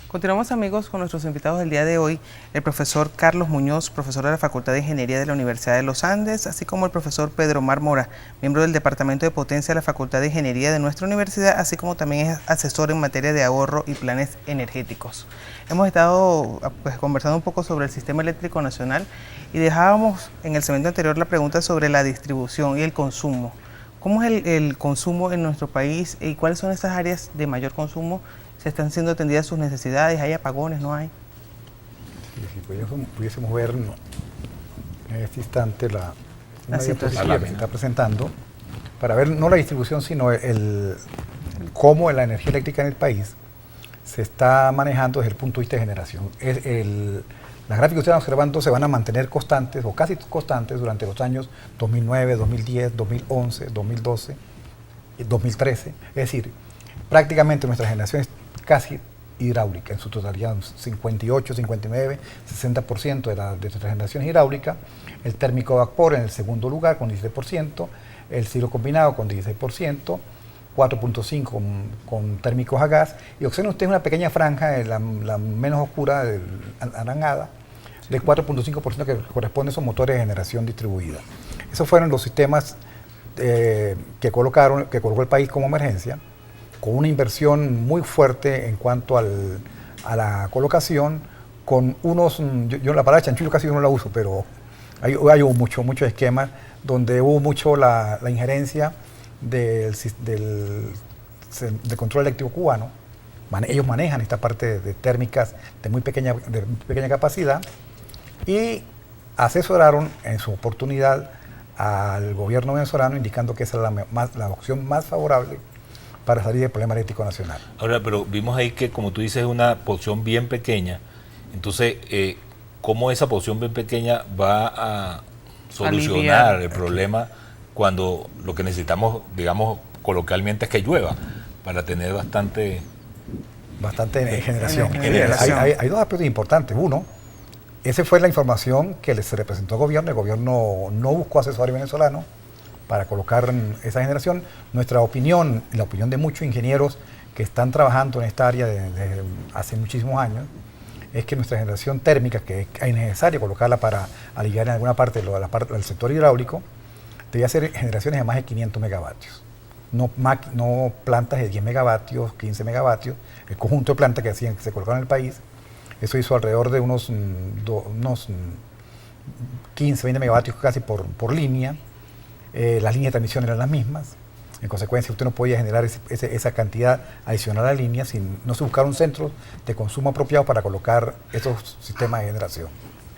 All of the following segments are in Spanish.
Continuamos, amigos, con nuestros invitados del día de hoy, el profesor Carlos Muñoz, profesor de la Facultad de Ingeniería de la Universidad de los Andes, así como el profesor Pedro Omar Mora, miembro del Departamento de Potencia de la Facultad de Ingeniería de nuestra universidad, así como también es asesor en materia de ahorro y planes energéticos. Hemos estado conversando un poco sobre el sistema eléctrico nacional y dejábamos en el segmento anterior la pregunta sobre la distribución y el consumo. ¿Cómo es el consumo en nuestro país y cuáles son esas áreas de mayor consumo? ¿Se están siendo atendidas sus necesidades? ¿Hay apagones? ¿No hay? Si pudiésemos ver en este instante una diapositiva que se está presentando, para ver no la distribución, sino cómo la energía eléctrica en el país se está manejando desde el punto de vista de generación. Las gráficas que ustedes están observando se van a mantener constantes o casi constantes durante los años 2009, 2010, 2011, 2012, 2013. Es decir, prácticamente nuestra generación es casi hidráulica en su totalidad, 58, 59, 60% de nuestra generación es hidráulica, el térmico vapor en el segundo lugar con 16%, el ciclo combinado con 16%, 4.5 con térmicos a gas, y observen ustedes una pequeña franja, la menos oscura, anaranjada, del 4.5% que corresponde a esos motores de generación distribuida. Esos fueron los sistemas que colocó el país como emergencia, con una inversión muy fuerte en cuanto a la colocación, con unos, yo la palabra chanchullo casi no la uso, pero hay muchos esquemas donde hubo mucho la injerencia del control eléctrico cubano. Ellos manejan esta parte de térmicas de muy pequeña capacidad y asesoraron en su oportunidad al gobierno venezolano indicando que esa es la opción más favorable para salir del problema eléctrico nacional. Ahora, pero vimos ahí que, como tú dices, es una porción bien pequeña. Entonces, ¿cómo esa porción bien pequeña va a solucionar el problema cuando lo que necesitamos, digamos, coloquialmente es que llueva para tener bastante generación? Hay dos aspectos importantes. Uno, esa fue la información que se le presentó al gobierno. El gobierno no buscó asesores venezolanos para colocar esa generación. Nuestra opinión, la opinión de muchos ingenieros que están trabajando en esta área desde hace muchísimos años, es que nuestra generación térmica, que es necesario colocarla para aliviar en alguna parte del sector hidráulico, debía ser generaciones de más de 500 megavatios. No plantas de 10 megavatios, 15 megavatios, el conjunto de plantas que se colocaron en el país, eso hizo alrededor de unos 15, 20 megavatios casi por línea. Las líneas de transmisión eran las mismas. En consecuencia, usted no podía generar esa cantidad adicional a la línea si no se buscaron centros de consumo apropiados para colocar esos sistemas de generación.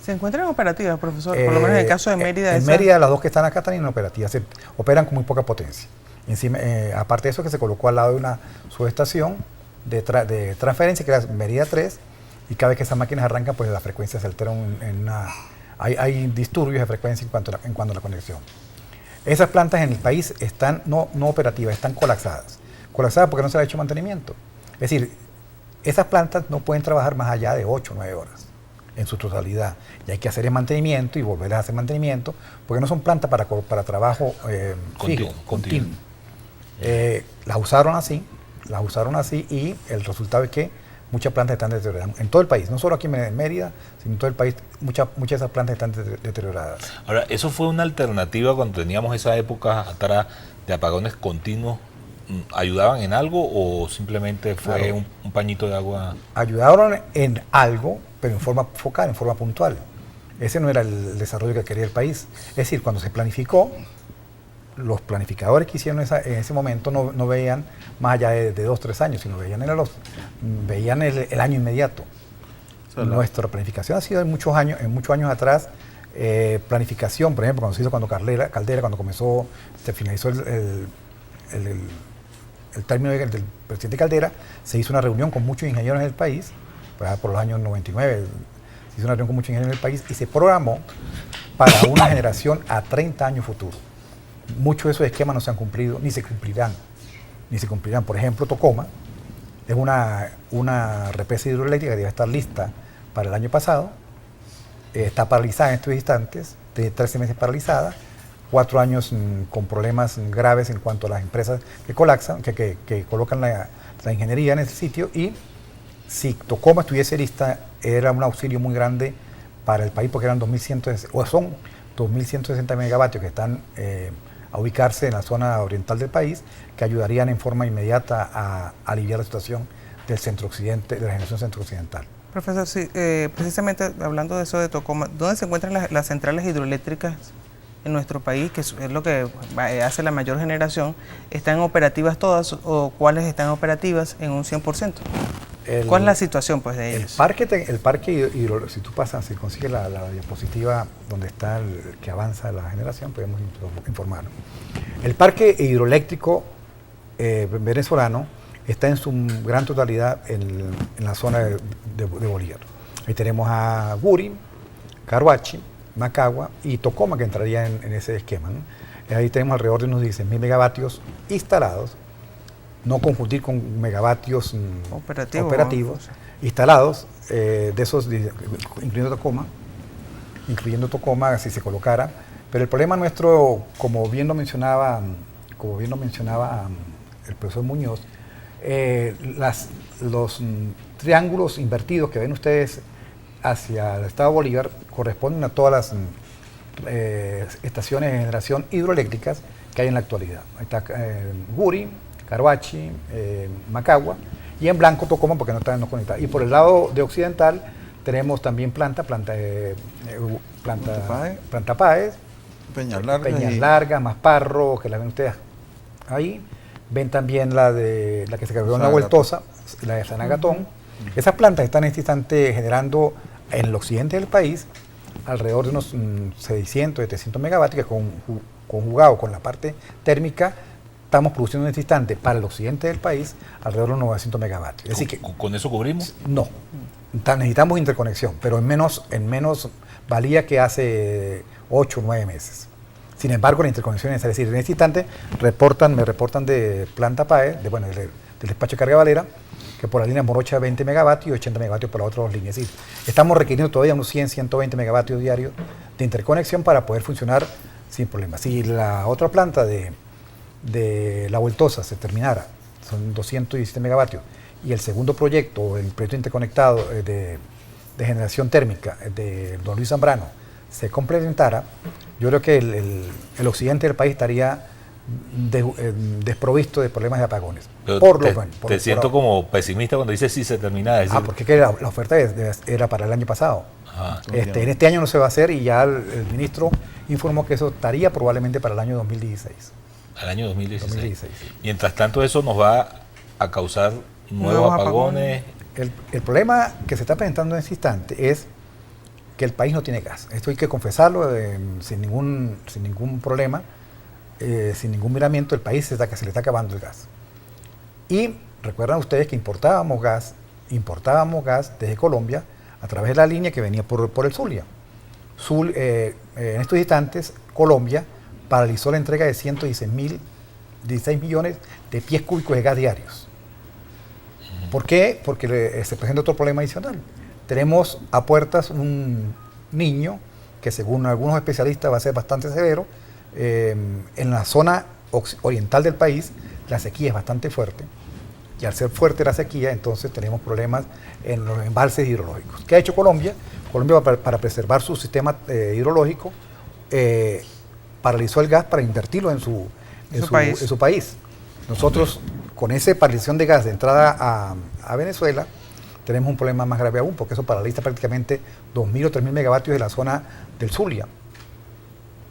¿Se encuentran operativas, profesor? Por lo menos en el caso de Mérida. En Mérida, las dos que están acá están inoperativas, operan con muy poca potencia. Encima, aparte de eso, que se colocó al lado de una subestación de transferencia, que era Mérida 3, y cada vez que esas máquinas arrancan, pues la frecuencia se altera hay disturbios de frecuencia en cuanto a la conexión. Esas plantas en el país están no operativas, están colapsadas. Colapsadas porque no se le ha hecho mantenimiento. Es decir, esas plantas no pueden trabajar más allá de 8 o 9 horas en su totalidad. Y hay que hacer el mantenimiento y volver a hacer mantenimiento, porque no son plantas para trabajo continuo. Las usaron así y el resultado es que muchas plantas están deterioradas en todo el país, no solo aquí en Mérida, sino en todo el país, muchas de esas plantas están deterioradas. Ahora, ¿eso fue una alternativa cuando teníamos esa época atrás de apagones continuos? ¿Ayudaban en algo o simplemente fue un pañito de agua? Ayudaron en algo, pero en forma focal, en forma puntual. Ese no era el desarrollo que quería el país. Es decir, cuando se planificó, los planificadores que hicieron en ese momento no veían más allá de 2 o 3 años, sino veían el año inmediato. Nuestra planificación ha sido en muchos años atrás, planificación, por ejemplo, cuando Caldera, cuando se finalizó el término del presidente Caldera, se hizo una reunión con muchos ingenieros en el país, por los años 99, se hizo una reunión con muchos ingenieros en el país y se programó para una generación a 30 años futuro. Muchos de esos esquemas no se han cumplido, ni se cumplirán. Por ejemplo, Tocoma es una represa hidroeléctrica que debe estar lista para el año pasado está paralizada en estos instantes, de 13 meses paralizada, 4 años con problemas graves en cuanto a las empresas que colapsan, que colocan la ingeniería en ese sitio, y si Tocoma estuviese lista, era un auxilio muy grande para el país, porque eran 2.160 megavatios que están a ubicarse en la zona oriental del país, que ayudarían en forma inmediata a aliviar la situación del centro-occidente, de la generación centro-occidental. Profesor, sí, precisamente hablando de eso de Tocoma, ¿dónde se encuentran las centrales hidroeléctricas en nuestro país, que es lo que hace la mayor generación? ¿Están operativas todas o cuáles están operativas en un 100%? ¿Cuál es la situación pues de ellos? El parque hidroeléctrico, si tú pasas, si consigues la diapositiva donde está el que avanza la generación, podemos informar. El parque hidroeléctrico venezolano está en su gran totalidad en la zona de Bolívar. Ahí tenemos a Guri, Caruachi, Macagua y Tocoma, que entraría en ese esquema, ¿no? Ahí tenemos alrededor de unos 16.000 megavatios instalados, no confundir con megavatios operativos instalados, de esos, incluyendo Tocoma, si se colocara. Pero el problema nuestro, como bien lo mencionaba el profesor Muñoz, los triángulos invertidos que ven ustedes hacia el estado de Bolívar corresponden a todas las estaciones de generación hidroeléctricas que hay en la actualidad. Ahí está Guri, Caruachi, Macagua, y en blanco Tocoma porque no están conectadas. Y por el lado de occidental tenemos también Planta Páez, Peñas Largas, Masparro, que la ven ustedes ahí. Ven también la que se cargó en la Vueltosa, la de Sanagatón. Esas plantas están en este instante generando en el occidente del país alrededor de unos 600, 700 megavatios, que conjugado con la parte térmica, estamos produciendo en este instante para el occidente del país alrededor de unos 900 megavatios. Es decir que, ¿con eso cubrimos? No, necesitamos interconexión, pero en menos valía que hace 8 o 9 meses. Sin embargo, la interconexión es decir, en este instante me reportan de Planta Páez, del despacho de carga valera, que por la línea Morocha 20 megavatios y 80 megavatios por las otras líneas. Es decir, estamos requiriendo todavía unos 100, 120 megavatios diarios de interconexión para poder funcionar sin problemas. Si la otra planta de La Vueltosa se terminara, son 217 megavatios, y el segundo proyecto, el proyecto interconectado de generación térmica de Don Luis Zambrano, se complementara, yo creo que el occidente del país estaría desprovisto de problemas de apagones. Te siento como pesimista cuando dices si se termina. Porque la oferta era para el año pasado. En este año no se va a hacer, y ya el ministro informó que eso estaría probablemente para el año 2016. Al año 2016. Mientras tanto, eso nos va a causar nuevos apagones. El problema que se está presentando en este instante es que el país no tiene gas. Esto hay que confesarlo sin ningún problema, sin ningún miramiento. El país se le está acabando el gas. Y recuerdan ustedes que importábamos gas desde Colombia a través de la línea que venía por el Zulia. En estos instantes, Colombia paralizó la entrega de 16 millones de pies cúbicos de gas diarios. ¿Por qué? Porque se presenta otro problema adicional. Tenemos a puertas un niño que, según algunos especialistas, va a ser bastante severo. En la zona oriental del país la sequía es bastante fuerte, y al ser fuerte la sequía, entonces tenemos problemas en los embalses hidrológicos. ¿Qué ha hecho Colombia? Colombia, para preservar su sistema hidrológico, paralizó el gas para invertirlo en su país. Nosotros, con esa paralización de gas de entrada a Venezuela, tenemos un problema más grave aún, porque eso paraliza prácticamente 2.000 o 3.000 megavatios de la zona del Zulia.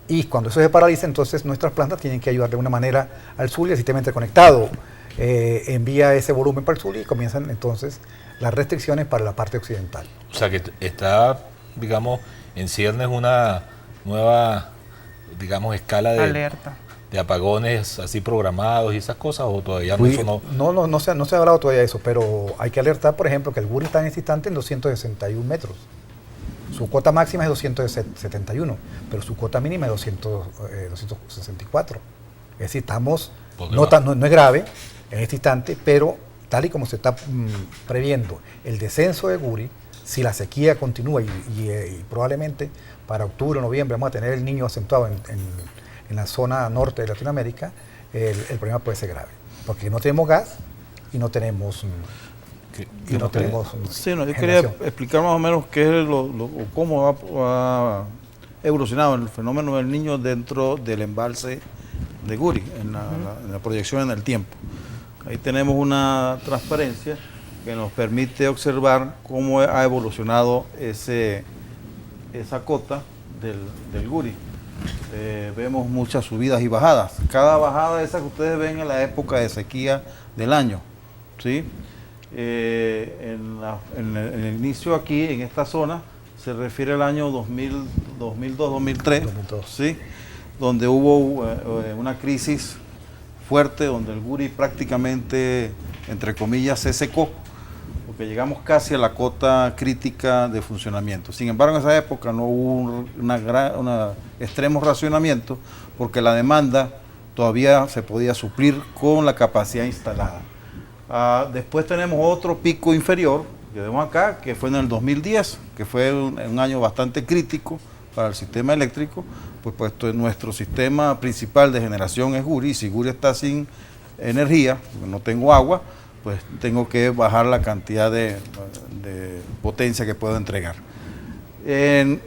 Y cuando eso se paraliza, entonces nuestras plantas tienen que ayudar de alguna manera al Zulia. El sistema interconectado envía ese volumen para el Zulia, y comienzan entonces las restricciones para la parte occidental. O sea que está, digamos, en ciernes una nueva, digamos, escala de alerta, de apagones así programados y esas cosas, o todavía no se ha hablado todavía de eso, pero hay que alertar, por ejemplo, que el Guri está en este instante en 261 metros. Su cuota máxima es 271, pero su cuota mínima es 264. Es decir, estamos, no es grave en este instante, pero tal y como se está previendo el descenso de Guri, si la sequía continúa y probablemente para octubre o noviembre vamos a tener el niño acentuado en la zona norte de Latinoamérica, el problema puede ser grave, porque no tenemos gas y no tenemos... Sí, yo quería explicar más o menos qué es cómo ha evolucionado el fenómeno del niño dentro del embalse de Guri, en la proyección en el tiempo. Ahí tenemos una transparencia que nos permite observar cómo ha evolucionado esa cota del Guri. Vemos muchas subidas y bajadas. Cada bajada de esas que ustedes ven en la época de sequía del año, ¿sí? En el inicio aquí, en esta zona, se refiere al año 2002-2003, ¿sí? Donde hubo una crisis fuerte, donde el Guri prácticamente, entre comillas, se secó, porque llegamos casi a la cota crítica de funcionamiento. Sin embargo, en esa época no hubo un extremo racionamiento, porque la demanda todavía se podía suplir con la capacidad instalada. Después tenemos otro pico inferior, que vemos acá, que fue en el 2010, que fue un año bastante crítico para el sistema eléctrico, pues nuestro sistema principal de generación es Guri, y si Guri está sin energía, no tengo agua, pues tengo que bajar la cantidad de potencia que puedo entregar. Al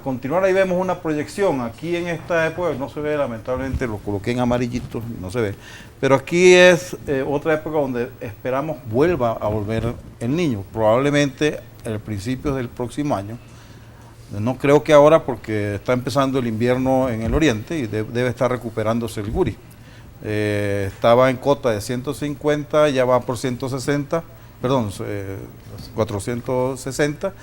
continuar ahí vemos una proyección. Aquí en esta época no se ve, lamentablemente lo coloqué en amarillito, no se ve, pero aquí es otra época donde esperamos vuelva a volver el niño, probablemente al principio del próximo año. No creo que ahora, porque está empezando el invierno en el oriente y debe estar recuperándose el Guri. Estaba en cota de 150, ya va por 160, perdón, 460,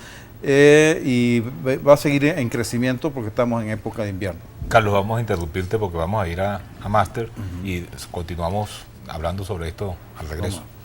y va a seguir en crecimiento porque estamos en época de invierno. Carlos, vamos a interrumpirte porque vamos a ir a Máster y continuamos hablando sobre esto al regreso. ¿Cómo?